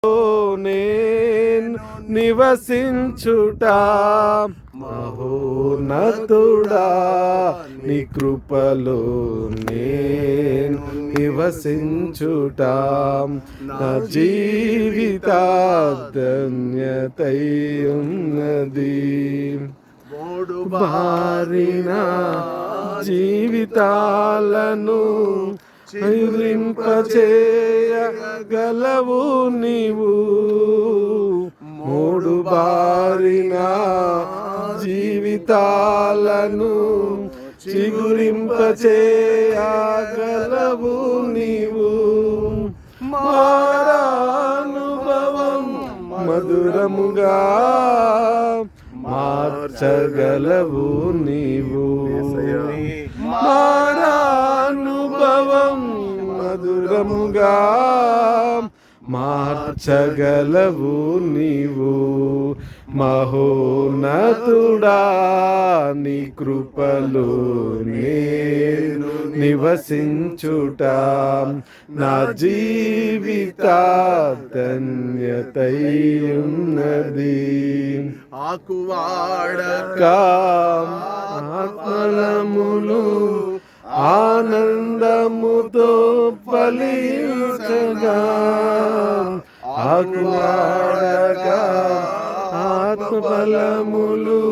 నేను నివసించుట మహోన్నతుడా నీ కృపలో నేను నివసించుట నా జీవిత ధన్యతై ఉన్నది. బారిన జీవితాలను చిగురింపచేయగలవు నీవు. మూడు బారిన జీవితాలను చిగురింపచేయగలవు నీవు. మారానుభవం మధురముగా మార్చగలవు నీవు. మారానుభవం మధురముగా మార్చగలవు నీవు. మహోన్నతుడా నీ కృపలో నేను నివసించుట నా జీవిత ధన్యతై ఉన్నది. ఆకువాడక ఆత్మలములు ఆనందముతో ఫలించగా, ఆకువాడక ఆత్మఫలములు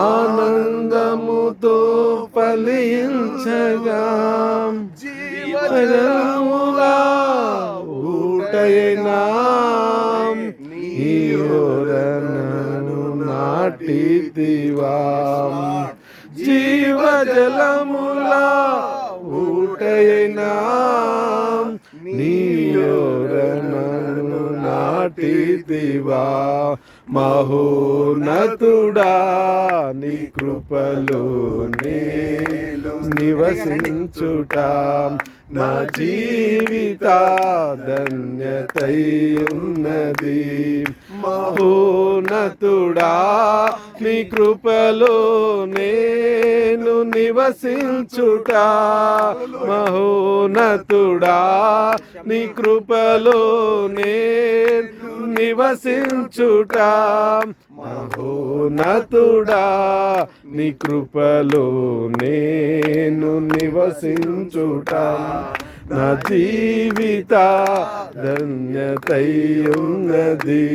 ఆనందముతో ఫలించగా, జీవజలముగా ఊటైనా నీ ఓరనను నాటితివా. జీవజలములా ఊటైనా నీ ఓరనను నాటితివా. మహోన్నతుడా నీ కృపలో నేను నివసించుట నా జీవిత ధన్యతై ఉన్నది. మహోన్నతుడా నీ కృపలో నేను నివసించుట మహోన్నతుడా నీ కృపలో నేను నివసించుట మహోన్నతుడా నీ కృపలో నేను నివసించుట నా జీవిత ధన్యతై ఉన్నది.